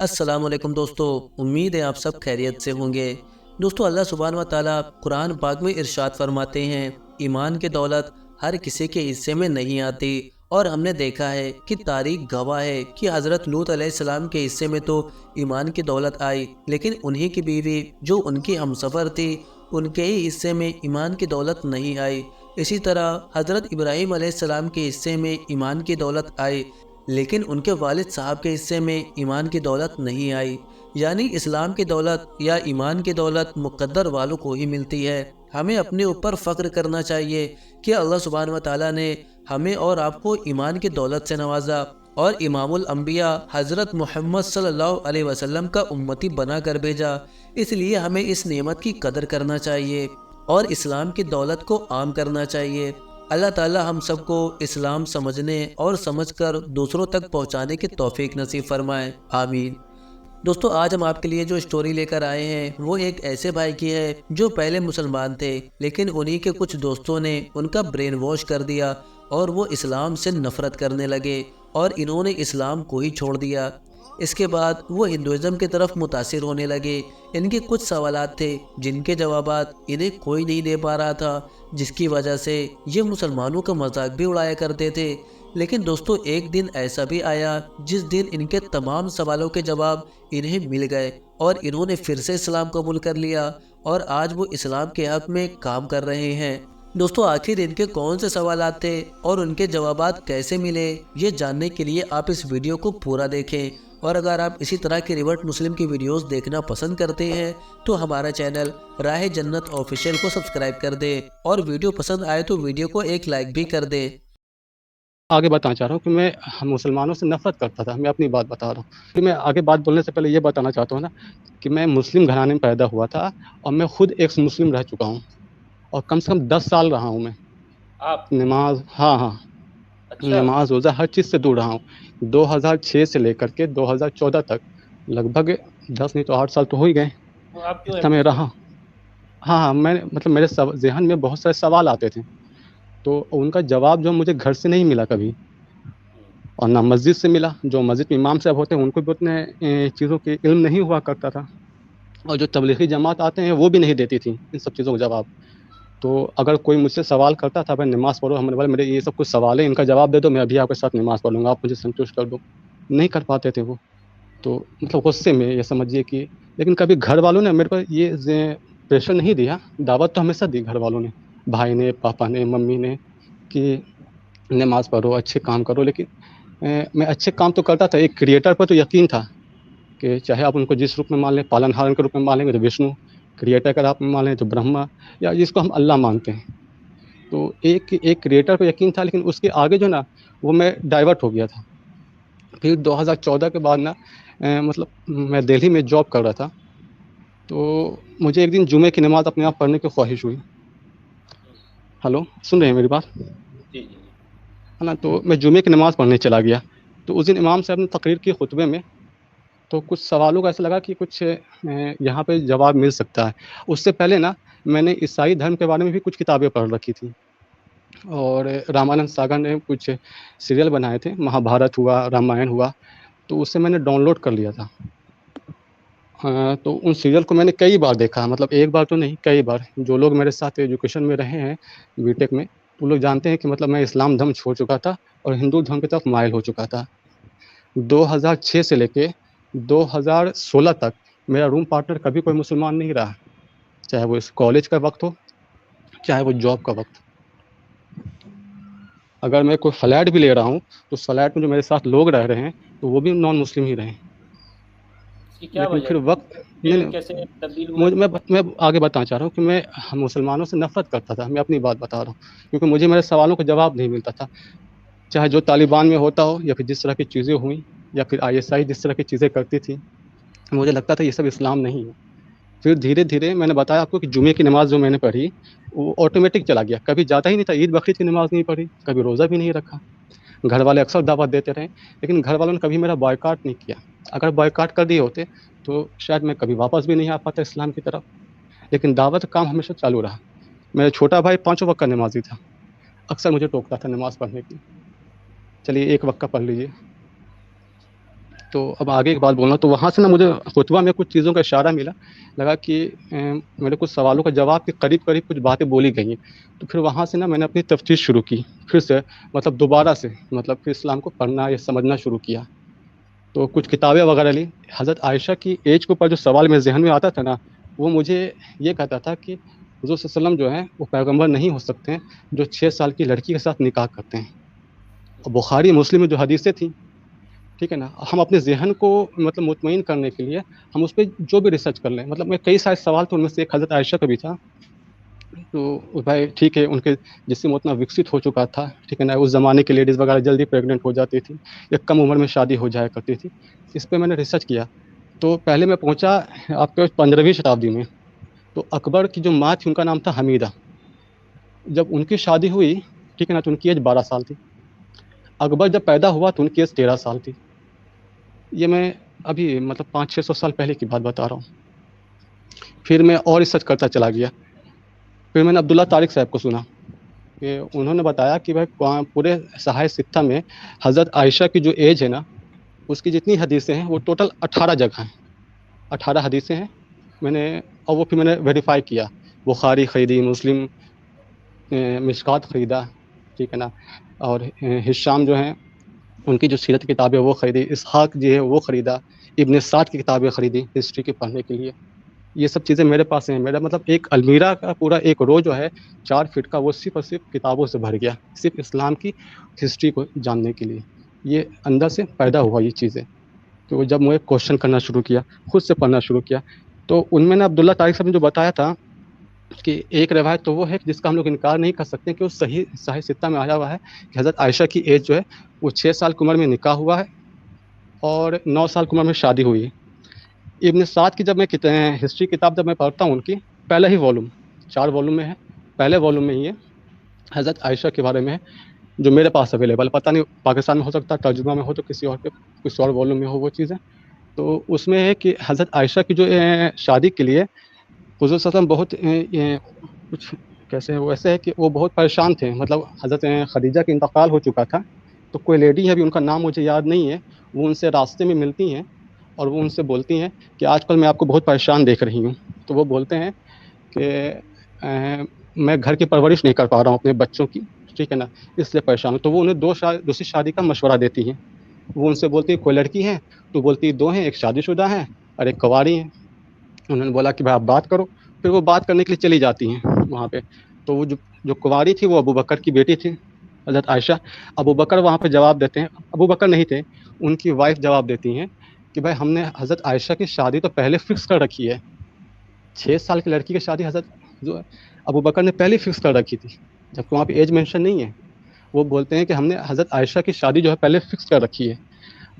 السلام علیکم دوستو، امید ہے آپ سب خیریت سے ہوں گے۔ دوستو، اللہ سبحانہ و تعالیٰ قرآن پاک میں ارشاد فرماتے ہیں، ایمان کی دولت ہر کسی کے حصے میں نہیں آتی، اور ہم نے دیکھا ہے کہ تاریخ گواہ ہے کہ حضرت لوط علیہ السلام کے حصے میں تو ایمان کی دولت آئی، لیکن انہی کی بیوی جو ان کی ہمسفر تھی، ان کے ہی حصے میں ایمان کی دولت نہیں آئی۔ اسی طرح حضرت ابراہیم علیہ السلام کے حصے میں ایمان کی دولت آئی، لیکن ان کے والد صاحب کے حصے میں ایمان کی دولت نہیں آئی۔ یعنی اسلام کی دولت یا ایمان کی دولت مقدر والوں کو ہی ملتی ہے۔ ہمیں اپنے اوپر فخر کرنا چاہیے کہ اللہ سبحانہ و تعالیٰ نے ہمیں اور آپ کو ایمان کی دولت سے نوازا، اور امام الانبیاء حضرت محمد صلی اللہ علیہ وسلم کا امتی بنا کر بھیجا۔ اس لیے ہمیں اس نعمت کی قدر کرنا چاہیے اور اسلام کی دولت کو عام کرنا چاہیے۔ اللہ تعالی ہم سب کو اسلام سمجھنے اور سمجھ کر دوسروں تک پہنچانے کی توفیق نصیب فرمائے، آمین۔ دوستو، آج ہم آپ کے لیے جو سٹوری لے کر آئے ہیں وہ ایک ایسے بھائی کی ہے جو پہلے مسلمان تھے، لیکن انہی کے کچھ دوستوں نے ان کا برین واش کر دیا اور وہ اسلام سے نفرت کرنے لگے، اور انہوں نے اسلام کو ہی چھوڑ دیا۔ اس کے بعد وہ ہندوازم کی طرف متاثر ہونے لگے۔ ان کے کچھ سوالات تھے جن کے جوابات انہیں کوئی نہیں دے پا رہا تھا، جس کی وجہ سے یہ مسلمانوں کا مذاق بھی اڑایا کرتے تھے۔ لیکن دوستو، ایک دن ایسا بھی آیا جس دن ان کے تمام سوالوں کے جواب انہیں مل گئے، اور انہوں نے پھر سے اسلام قبول کر لیا، اور آج وہ اسلام کے حق میں کام کر رہے ہیں۔ دوستو، آخر ان کے کون سے سوالات تھے اور ان کے جوابات کیسے ملے، یہ جاننے کے لیے آپ اس ویڈیو کو پورا دیکھیں۔ اور اگر آپ اسی طرح کے ریورٹ مسلم کی ویڈیوز دیکھنا پسند کرتے ہیں تو ہمارا چینل راہ جنت آفیشیل کو سبسکرائب کر دیں، اور ویڈیو پسند آئے تو ویڈیو کو ایک لائک بھی کر دیں۔ آگے بتانا چاہ رہا ہوں کہ میں مسلمانوں سے نفرت کرتا تھا۔ میں اپنی بات بتا رہا ہوں کہ میں آگے بات بولنے سے پہلے یہ بتانا چاہتا ہوں نا کہ میں مسلم گھرانے میں پیدا ہوا تھا، اور میں خود ایک مسلم رہ چکا ہوں، اور کم سے کم 10 سال رہا ہوں میں آپ؟ نماز، ہاں، اچھا، نماز روزہ ہر چیز سے دور رہا ہوں۔ 2006 سے لے کر کے 2014 تک لگ بھگ 10 نہیں تو 8 سال تو ہو ہی گئے، تو آپ کیوں اتنا میں مسلم؟ رہا۔ ہاں، میں مطلب میرے ذہن میں بہت سارے سوال آتے تھے، تو ان کا جواب جو مجھے گھر سے نہیں ملا کبھی، اور نہ مسجد سے ملا۔ جو مسجد میں امام صاحب ہوتے ہیں ان کو بھی اتنے چیزوں کے علم نہیں ہوا کرتا تھا، اور جو تبلیغی جماعت آتے ہیں وہ بھی نہیں دیتی تھی ان سب چیزوں کا جواب۔ تو اگر کوئی مجھ سے سوال کرتا تھا بھائی نماز پڑھو، ہم نے بولا میرے یہ سب کچھ سوال ہیں، ان کا جواب دے دو، میں ابھی آپ کے ساتھ نماز پڑھ لوں گا، آپ مجھے سنتوشٹ کر دو۔ نہیں کر پاتے تھے وہ، تو مطلب غصے میں یہ سمجھیے کہ، لیکن کبھی گھر والوں نے میرے پر یہ پریشر نہیں دیا، دعوت تو ہمیشہ دی گھر والوں نے، بھائی نے، پاپا نے، ممی نے، کہ نماز پڑھو، اچھے کام کرو۔ لیکن میں اچھے کام تو کرتا تھا، ایک کریٹر پر تو یقین تھا کہ چاہے آپ ان کو جس روپ میں مان لیں، پالن ہارن کے روپ میں مان لیں گے تو وشنو، کریٹر کا آپ مان لیں تو برہما، یا جس کو ہم اللہ مانتے ہیں، تو ایک کریٹر پہ یقین تھا۔ لیکن اس کے آگے جو نا وہ میں ڈائیورٹ ہو گیا تھا۔ پھر 2014 کے بعد نا مطلب میں دہلی میں جاب کر رہا تھا، تو مجھے ایک دن جمعے کی نماز اپنے آپ پڑھنے کی خواہش ہوئی۔ ہلو، سن رہے ہیں میری بات؟ جی جی ہے نا، تو میں جمعے کی نماز پڑھنے چلا گیا۔ تو اس دن امام صاحب نے تقریر کی خطبے میں، تو کچھ سوالوں کا ایسا لگا کہ کچھ یہاں پہ جواب مل سکتا ہے۔ اس سے پہلے نا میں نے عیسائی دھرم کے بارے میں بھی کچھ کتابیں پڑھ رکھی تھیں، اور رامانند ساگر نے کچھ سیریل بنائے تھے، مہا بھارت ہوا، رامائن ہوا، تو اسے میں نے ڈاؤن لوڈ کر لیا تھا۔ تو ان سیریل کو میں نے کئی بار دیکھا، مطلب ایک بار تو نہیں، کئی بار۔ جو لوگ میرے ساتھ ایجوکیشن میں رہے ہیں بی ٹیک میں، وہ لوگ جانتے ہیں کہ مطلب میں اسلام دھرم چھوڑ چکا تھا اور ہندو دھرم کی طرف مائل ہو چکا تھا۔ 2006 سے لے کے 2016 تک میرا روم پارٹنر کبھی کوئی مسلمان نہیں رہا، چاہے وہ اس کالج کا وقت ہو، چاہے وہ جاب کا وقت۔ اگر میں کوئی فلیٹ بھی لے رہا ہوں تو اس فلیٹ میں جو میرے ساتھ لوگ رہ رہے ہیں تو وہ بھی نان مسلم ہی رہے ہیں۔ اس کی کیا لیکن وجہ پھر تھی؟ وقت دل نہیں، کیسے تبدیل ہوا؟ میں آگے بتانا چاہ رہا ہوں کہ میں مسلمانوں سے نفرت کرتا تھا۔ میں اپنی بات بتا رہا ہوں کیونکہ مجھے میرے سوالوں کا جواب نہیں ملتا تھا، چاہے جو طالبان میں ہوتا ہو، یا پھر جس طرح کی چیزیں ہوئیں، یا پھر ISI جس طرح کی چیزیں کرتی تھی، مجھے لگتا تھا یہ سب اسلام نہیں ہے۔ پھر دھیرے دھیرے میں نے بتایا آپ کو کہ جمعے کی نماز جو میں نے پڑھی وہ آٹومیٹک چلا گیا، کبھی جاتا ہی نہیں تھا، عید بقرعید کی نماز نہیں پڑھی، کبھی روزہ بھی نہیں رکھا۔ گھر والے اکثر دعوت دیتے رہے، لیکن گھر والوں نے کبھی میرا بائیکاٹ نہیں کیا۔ اگر بائیکاٹ کر دیے ہوتے تو شاید میں کبھی واپس بھی نہیں آ پاتا اسلام کی طرف، لیکن دعوت کا کام ہمیشہ چالو رہا۔ میرا چھوٹا بھائی 5 وقت کا نمازی تھا، اکثر مجھے ٹوکتا تھا نماز پڑھنے کی، چلیے 1 وقت کا پڑھ لیجیے۔ تو اب آگے ایک بات بولنا، تو وہاں سے نا مجھے خطبہ میں کچھ چیزوں کا اشارہ ملا، لگا کہ میرے کچھ سوالوں کا جواب کے قریب قریب کچھ باتیں بولی گئی ہیں. تو پھر وہاں سے نا میں نے اپنی تفتیش شروع کی، پھر سے مطلب دوبارہ سے مطلب پھر اسلام کو پڑھنا یا سمجھنا شروع کیا. تو کچھ کتابیں وغیرہ لی. حضرت عائشہ کی ایج کے اوپر جو سوال میرے ذہن میں آتا تھا نا، وہ مجھے یہ کہتا تھا کہ حضور صلی اللہ علیہ وسلم جو ہیں وہ پیغمبر نہیں ہو سکتے ہیں جو 6 سال کی لڑکی کے ساتھ نکاح کرتے ہیں. اور بخاری مسلم میں جو حدیثیں تھیں، ٹھیک ہے نا، ہم اپنے ذہن کو مطلب مطمئن کرنے کے لیے ہم اس پہ جو بھی ریسرچ کر لیں. مطلب میں کئی سارے سوال تھے، ان میں سے ایک حضرت عائشہ کا بھی تھا. تو بھائی ٹھیک ہے، ان کے جسم اتنا وکست ہو چکا تھا، ٹھیک ہے نا، اس زمانے کی لیڈیز وغیرہ جلدی پریگننٹ ہو جاتی تھی یا کم عمر میں شادی ہو جایا کرتی تھی. اس پہ میں نے ریسرچ کیا. تو پہلے میں پہنچا آپ کے 15ویں شتابدی میں. تو اکبر کی جو ماں تھی ان کا نام تھا حمیدہ. جب ان کی شادی ہوئی، ٹھیک ہے نا، تو ان کی ایج 12 سال تھی. اکبر جب پیدا ہوا تو ان کی ایج 13 سال تھی. یہ میں ابھی مطلب 500-600 سال پہلے کی بات بتا رہا ہوں. پھر میں اور ریسرچ کرتا چلا گیا. پھر میں نے عبداللہ طارق صاحب کو سنا کہ انہوں نے بتایا کہ بھائی پورے صحائف ستہ میں حضرت عائشہ کی جو ایج ہے نا، اس کی جتنی حدیثیں ہیں وہ ٹوٹل 18 جگہ ہیں. 18 حدیثیں ہیں. اور وہ پھر میں نے ویریفائی کیا. بخاری خریدی، مسلم مشکات خریدا، ٹھیک ہے نا، اور ہشام جو ہیں ان کی جو سیرت کی کتابیں وہ خریدی، اسحاق جو ہے وہ خریدا، ابن سعد کی کتابیں خریدی ہسٹری کے پڑھنے کے لیے. یہ سب چیزیں میرے پاس ہیں. میرا مطلب ایک المیرا کا پورا ایک رو جو ہے 4 فٹ کا، وہ صرف اور صرف کتابوں سے بھر گیا، صرف اسلام کی ہسٹری کو جاننے کے لیے. یہ اندر سے پیدا ہوا یہ چیزیں. تو جب میں کوشچن کرنا شروع کیا، خود سے پڑھنا شروع کیا، تو ان میں نے عبداللہ طارق صاحب نے جو بتایا تھا کہ ایک روایت تو وہ ہے جس کا ہم لوگ انکار نہیں کر سکتے کہ وہ صحیح صحیح ستہ میں آیا ہوا ہے کہ حضرت عائشہ کی ایج جو ہے وہ 6 سال کی عمر میں نکاح ہوا ہے اور 9 سال کی عمر میں شادی ہوئی ہے. ابن سعد کی جب میں ہسٹری کتاب جب میں پڑھتا ہوں، ان کی پہلا ہی والوم 4 والوم میں ہے، پہلے والوم میں ہی ہے حضرت عائشہ کے بارے میں ہے، جو میرے پاس اویلیبل. پتہ نہیں پاکستان میں ہو سکتا ہے ترجمہ میں ہو تو کسی اور کے کسی اور والوم میں ہو وہ چیزیں. تو اس میں ہے کہ حضرت عائشہ کی جو شادی کے لیے حضور صلی اللہ علیہ وسلم بہت کچھ کیسے ویسے ہے کہ وہ بہت پریشان تھے. مطلب حضرت خدیجہ کا انتقال ہو چکا تھا. تو کوئی لیڈی ہے، ابھی ان کا نام مجھے یاد نہیں ہے، وہ ان سے راستے میں ملتی ہیں اور وہ ان سے بولتی ہیں کہ آج کل میں آپ کو بہت پریشان دیکھ رہی ہوں. تو وہ بولتے ہیں کہ میں گھر کی پرورش نہیں کر پا رہا ہوں اپنے بچوں کی، ٹھیک ہے نا، اس لیے پریشان ہوں. تو وہ انہیں دوسری شادی کا مشورہ دیتی ہیں. وہ ان سے بولتی ہے کوئی لڑکی ہے؟ تو بولتی 2 ہیں، ایک شادی شدہ ہے اور ایک کنواری ہیں. انہوں نے بولا کہ بھائی آپ بات کرو. پھر وہ بات کرنے کے لیے چلی جاتی ہیں وہاں پہ. تو وہ جو کنواری تھی وہ ابو بکر کی بیٹی تھی حضرت عائشہ. ابو بکر وہاں پہ جواب دیتے ہیں، ابو بکر نہیں تھے، ان کی وائف جواب دیتی ہیں کہ بھائی ہم نے حضرت عائشہ کی شادی تو پہلے فکس کر رکھی ہے. 6 سال کی لڑکی کی شادی حضرت جو ابو بکر نے پہلے فکس کر رکھی تھی، جبکہ وہاں پہ ایج مینشن نہیں ہے. وہ بولتے ہیں کہ ہم نے حضرت عائشہ کی شادی جو ہے پہلے فکس کر رکھی ہے،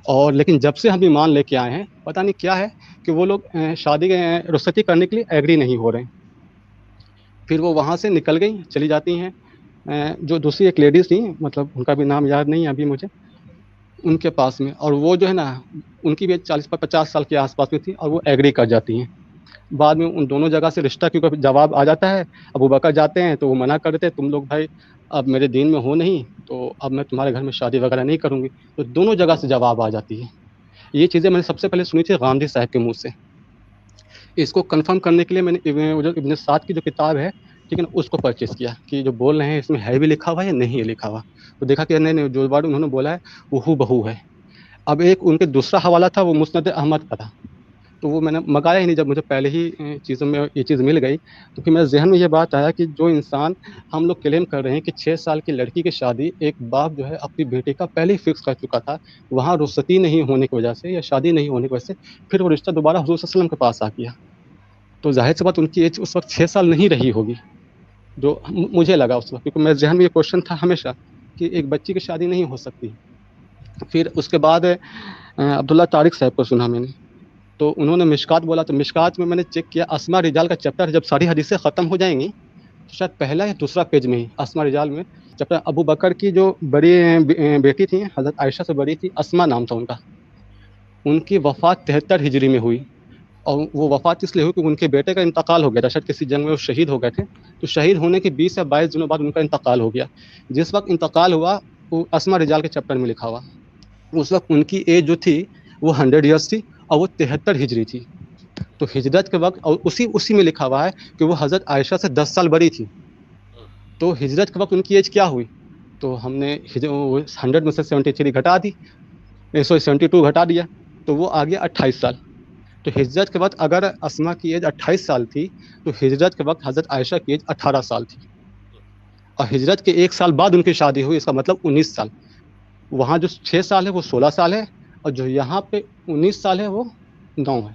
اور لیکن جب سے ہم ایمان لے کے آئے ہیں پتہ نہیں کیا ہے کہ وہ لوگ شادی رخصتی کرنے کے لیے ایگری نہیں ہو رہے ہیں. پھر وہ وہاں سے نکل گئی، چلی جاتی ہیں. جو دوسری ایک لیڈیز تھیں، مطلب ان کا بھی نام یاد نہیں ہے ابھی مجھے، ان کے پاس میں، اور وہ جو ہے نا ان کی بھی 40-50 سال کے آس پاس میں تھی، اور وہ ایگری کر جاتی ہیں. بعد میں ان دونوں جگہ سے رشتہ کیونکہ جواب آ جاتا ہے. ابو بکر جاتے ہیں تو وہ منع کر دیتے ہیں، تم لوگ بھائی اب میرے دین میں ہو نہیں، تو اب میں تمہارے گھر میں شادی وغیرہ نہیں کروں گی. تو دونوں جگہ سے جواب آ جاتی ہے. یہ چیزیں میں نے سب سے پہلے سنی تھی غامدی صاحب کے منہ سے. اس کو کنفرم کرنے کے لیے میں نے ابن سعد کی جو کتاب ہے، ٹھیک ہے نا، اس کو پرچیز کیا کہ جو بول رہے ہیں اس میں ہے بھی لکھا ہوا ہے یا نہیں ہے لکھا ہوا. تو دیکھا کہ نہیں، جو بات انہوں نے بولا ہے وہ ہو بہو ہے. اب ایک ان کے دوسرا حوالہ تھا، وہ مسند احمد کا تھا. تو وہ میں نے منگایا ہی نہیں. جب مجھے پہلے ہی چیزوں میں یہ چیز مل گئی تو پھر میرے ذہن میں یہ بات آیا کہ جو انسان ہم لوگ کلیم کر رہے ہیں کہ 6 سال کی لڑکی کی شادی ایک باپ جو ہے اپنی بیٹی کا پہلے ہی فکس کر چکا تھا، وہاں رخصتی نہیں ہونے کی وجہ سے یا شادی نہیں ہونے کی وجہ سے پھر وہ رشتہ دوبارہ حضور صلی اللہ علیہ وسلم کے پاس آ گیا. تو ظاہر سی بات ان کی ایج اس وقت 6 سال نہیں رہی ہوگی، جو مجھے لگا اس وقت، کیونکہ میرے ذہن میں یہ کوشچن تھا ہمیشہ کہ ایک بچی کی شادی نہیں ہو سکتی. پھر اس کے بعد عبداللہ طارق صاحب کو سنا میں نے، تو انہوں نے مشکات بولا. تو مشکات میں نے چیک کیا، اسماء رجال کا چیپٹر جب ساری حدیثیں ختم ہو جائیں گی تو شاید پہلا یا دوسرا پیج میں ہی اسماء رجال میں چیپٹر ابو بکر کی جو بڑی بیٹی تھی حضرت عائشہ سے بڑی تھی، اسماء نام تھا ان کا. ان کی وفات 73 ہجری میں ہوئی، اور وہ وفات اس لیے ہوئی کہ ان کے بیٹے کا انتقال ہو گیا تھا. شاید کسی جنگ میں وہ شہید ہو گئے تھے. تو شہید ہونے کے 20 یا 22 دنوں بعد ان کا انتقال ہو گیا. جس وقت انتقال ہوا وہ اسماء رجال کے چیپٹر میں لکھا ہوا. اس وقت ان کی ایج جو تھی وہ 100 ایئرس تھی اور وہ 73 ہجری تھی. تو ہجرت کے وقت اور اسی میں لکھا ہوا ہے کہ وہ حضرت عائشہ سے 10 سال بڑی تھی. تو ہجرت کے وقت ان کی ایج کیا ہوئی؟ تو ہم نے 100 میں سے 73 گھٹا دی, 72 گھٹا دیا, تو وہ آ گیا 28 سال. تو ہجرت کے وقت اگر اسما کی ایج 28 سال تھی تو ہجرت کے وقت حضرت عائشہ کی ایج 18 سال تھی. اور ہجرت کے 1 سال بعد ان کی شادی ہوئی, اس کا مطلب 19 سال. وہاں جو 6 سال ہے وہ 16 سال ہے, اور جو یہاں پہ 19 سال ہے وہ 9 ہے.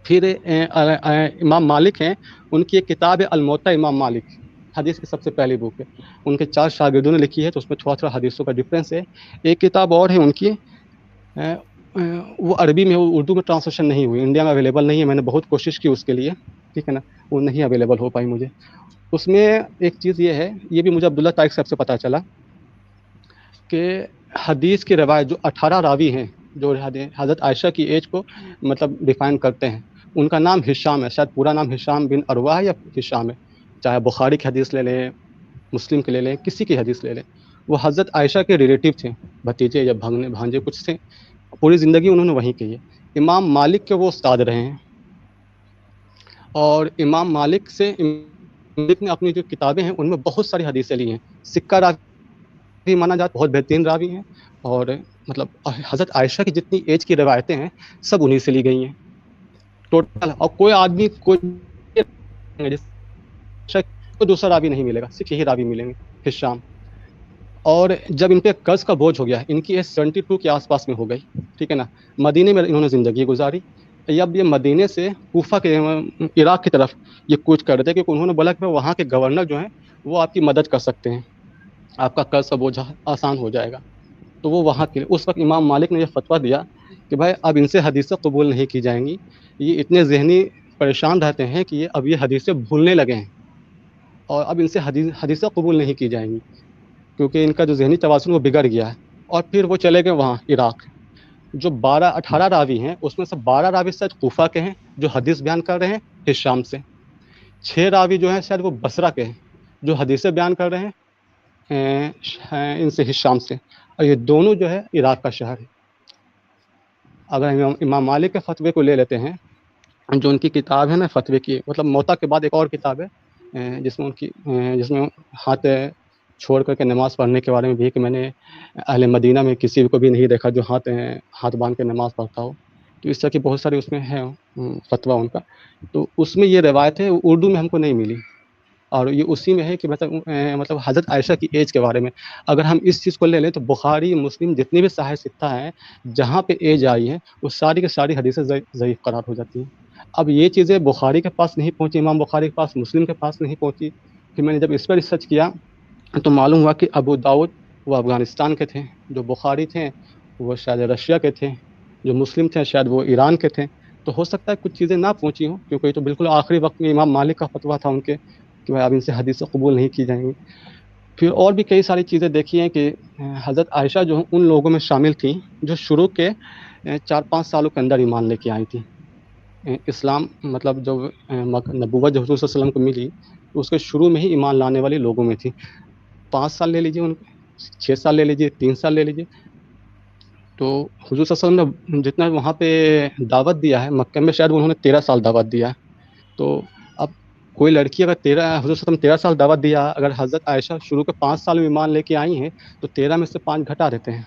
پھر امام مالک ہیں, ان کی ایک کتاب ہے الموطا امام مالک, حدیث کی سب سے پہلی بک ہے. ان کے 4 شاگردوں نے لکھی ہے, تو اس میں تھوڑا تھوڑا حدیثوں کا ڈفرینس ہے. ایک کتاب اور ہے ان کی, وہ عربی میں, وہ اردو میں ٹرانسلیشن نہیں ہوئی, انڈیا میں اویلیبل نہیں ہے. میں نے بہت کوشش کی اس کے لیے, ٹھیک ہے نا, وہ نہیں اویلیبل ہو پائی مجھے. اس میں ایک چیز یہ ہے, یہ بھی مجھے عبداللہ طائق صاحب سے پتہ چلا کہ حدیث کی روایت جو 18 راوی ہیں جو حضرت عائشہ کی ایج کو مطلب ڈیفائن کرتے ہیں, ان کا نام ہشام ہے. شاید پورا نام ہشام بن عروہ ہے یا ہشام ہے. چاہے بخاری کی حدیث لے لیں, مسلم کی لے لیں, کسی کی حدیث لے لیں, وہ حضرت عائشہ کے ریلیٹیو تھے, بھتیجے یا بھانجے کچھ تھے. پوری زندگی انہوں نے وہیں کی ہے. امام مالک کے وہ استاد رہے ہیں, اور امام مالک سے مالک نے اپنی جو کتابیں ہیں ان میں بہت ساری حدیثیں لی ہیں. سکہ راوی مانا جاتا, بہت بہترین راوی ہیں. اور مطلب حضرت عائشہ کی جتنی ایج کی روایتیں ہیں سب انہی سے لی گئی ہیں ٹوٹل. اور کوئی آدمی کوئی دوسرا راوی نہیں ملے گا, صرف یہی راوی ملیں گے, ہشام. اور جب ان پہ قرض کا بوجھ ہو گیا, ان کی ایج 72 کے آس پاس میں ہو گئی, ٹھیک ہے نا, مدینے میں انہوں نے زندگی گزاری. اب یہ مدینے سے کوفہ کے عراق کی طرف یہ کوچ کر رہے تھے, کیونکہ انہوں نے بولا کہ وہاں کے گورنر جو ہیں وہ آپ کی مدد کر سکتے ہیں, آپ کا قرض کا بوجھ آسان ہو جائے گا. تو وہ وہاں کے اس وقت امام مالک نے یہ فتویٰ دیا کہ بھائی اب ان سے حدیثیں قبول نہیں کی جائیں گی, یہ اتنے ذہنی پریشان رہتے ہیں کہ اب یہ حدیثیں بھولنے لگے ہیں, اور اب ان سے حدیثیں قبول نہیں کی جائیں گی, کیونکہ ان کا جو ذہنی توازن وہ بگڑ گیا ہے. اور پھر وہ چلے گئے وہاں عراق. جو 18 راوی ہیں اس میں سے 12 راوی شاید کوفہ کے ہیں جو حدیث بیان کر رہے ہیں ہشام سے. 6 راوی جو ہیں شاید وہ بصرہ کے ہیں جو حدیثیں بیان کر رہے ہیں ان سے ہشام سے. اور یہ دونوں جو ہے عراق کا شہر ہے. اگر ہم امام مالک کے فتوے کو لے لیتے ہیں, جو ان کی کتاب ہے نا فتوے کی, مطلب موطا کے بعد ایک اور کتاب ہے جس میں ہاتھ چھوڑ کر کے نماز پڑھنے کے بارے میں بھی, کہ میں نے اہل مدینہ میں کسی کو بھی نہیں دیکھا جو ہاتھ باندھ کے نماز پڑھتا ہو. تو اس طرح کی بہت ساری اس میں ہے فتویٰ ان کا. تو اس میں یہ روایت ہے, اردو میں ہم کو نہیں ملی, اور یہ اسی میں ہے کہ مطلب حضرت عائشہ کی ایج کے بارے میں. اگر ہم اس چیز کو لے لیں تو بخاری مسلم جتنی بھی صحیح ستہ ہیں جہاں پہ ایج آئی ہے وہ ساری کی ساری حدیثیں ضعیف قرار ہو جاتی ہیں. اب یہ چیزیں بخاری کے پاس نہیں پہنچی, امام بخاری کے پاس, مسلم کے پاس نہیں پہنچی. پھر میں نے جب اس پر ریسرچ کیا تو معلوم ہوا کہ ابو داؤد وہ افغانستان کے تھے, جو بخاری تھے وہ شاید رشیا کے تھے, جو مسلم تھے شاید وہ ایران کے تھے. تو ہو سکتا ہے کچھ چیزیں نہ پہنچی ہوں, کیونکہ یہ تو بالکل آخری وقت میں امام مالک کا فتویٰ تھا ان کے کہ اب ان سے حدیثیں قبول نہیں کی جائیں گی. پھر اور بھی کئی ساری چیزیں دیکھی ہیں کہ حضرت عائشہ جو ان لوگوں میں شامل تھیں جو شروع کے 4-5 سالوں کے اندر ایمان لے کے آئی تھیں. اسلام مطلب جب نبوت جو حضور صلی اللہ علیہ وسلم کو ملی تو اس کے شروع میں ہی ایمان لانے والے لوگوں میں تھی. 5 سال لے لیجیے, ان 6 سال لے لیجیے, 3 سال لے لیجیے. تو حضور صلی اللہ علیہ وسلم نے جتنا وہاں پہ دعوت دیا ہے, مکہ میں شاید انہوں نے 13 سال دعوت دیا ہے. تو اب کوئی لڑکی اگر حضور صلی اللہ علیہ وسلم 13 سال دعوت دیا, اگر حضرت عائشہ شروع کے 5 سال میں ایمان لے کے آئی ہیں تو 13 میں سے 5 گھٹا دیتے ہیں,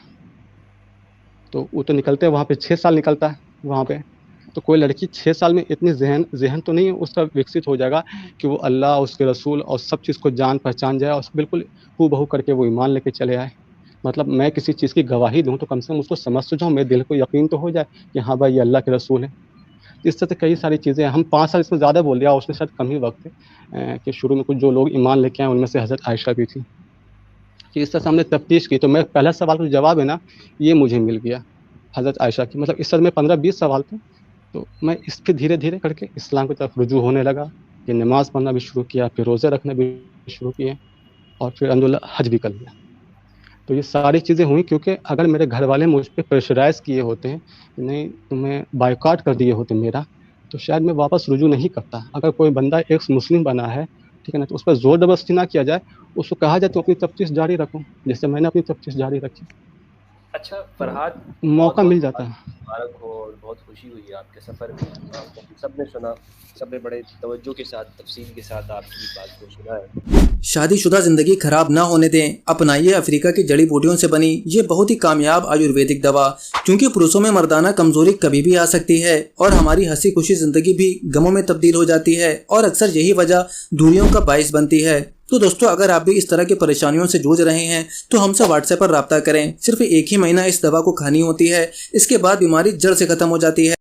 تو وہ تو نکلتے ہیں وہاں پہ 6 سال نکلتا ہے وہاں پہ. تو کوئی لڑکی 6 سال میں اتنی ذہن تو نہیں اس کا وکست ہو جائے گا کہ وہ اللہ, اس کے رسول اور سب چیز کو جان پہچان جائے اور بالکل ہو بہو کر کے وہ ایمان لے کے چلے آئے. مطلب میں کسی چیز کی گواہی دوں تو کم سے کم اس کو سمجھ تو جاؤں, میرے دل کو یقین تو ہو جائے کہ ہاں بھائی یہ اللہ کے رسول ہے. اس طرح سے کئی ساری چیزیں ہیں. ہم 5 سال اس میں زیادہ بول دیا, اس میں شاید کم ہی وقت ہے کہ شروع میں کچھ جو لوگ ایمان لے کے آئے ان میں سے حضرت عائشہ بھی تھی. کہ اس طرح سے ہم نے تفتیش کی تو میں پہلا سوال کا جو جواب ہے نا یہ مجھے مل گیا حضرت عائشہ کی. مطلب اس طرح میں 15-20 سوال تھے, تو میں اس پہ دھیرے دھیرے کر کے اسلام کی طرف رجوع ہونے لگا. کہ نماز پڑھنا بھی شروع کیا, پھر روزے رکھنا بھی شروع کیے, اور پھر الحمدللہ حج بھی کر لیا. تو یہ ساری چیزیں ہوئیں کیونکہ اگر میرے گھر والے مجھ پہ پریشرائز کیے ہوتے ہیں کہ نہیں تمہیں بائیکاٹ کر دیے ہوتے میرا, تو شاید میں واپس رجوع نہیں کرتا. اگر کوئی بندہ ایک مسلم بنا ہے, ٹھیک ہے نا, تو اس پر زور زبردستی نہ کیا جائے, اس کو کہا جائے تو اپنی تفتیش جاری رکھو, جیسے میں نے اپنی تفتیش جاری رکھی. اچھا فرحاد، موقع مل جاتا ہے. مبارک ہو اور بہت خوشی ہوئی آپ کے سفر میں. سب نے سنا، سب نے بڑے توجہ کے ساتھ تفصیل کے ساتھ آپ کی بات کو سنا ہے. شادی شدہ زندگی خراب نہ ہونے دیں، اپنائیے افریقہ کی جڑی بوٹیوں سے بنی یہ بہت ہی کامیاب آیورویدک دوا. کیونکہ پروسوں میں مردانہ کمزوری کبھی بھی آ سکتی ہے اور ہماری ہنسی خوشی زندگی بھی غموں میں تبدیل ہو جاتی ہے، اور اکثر یہی وجہ دوریوں کا باعث بنتی ہے. تو دوستو، اگر آپ بھی اس طرح کی پریشانیوں سے جوجھ رہے ہیں تو ہم سے واٹس ایپ پر رابطہ کریں. صرف 1 ہی مہینہ اس دوا کو کھانی ہوتی ہے، اس کے بعد بیماری جڑ سے ختم ہو جاتی ہے.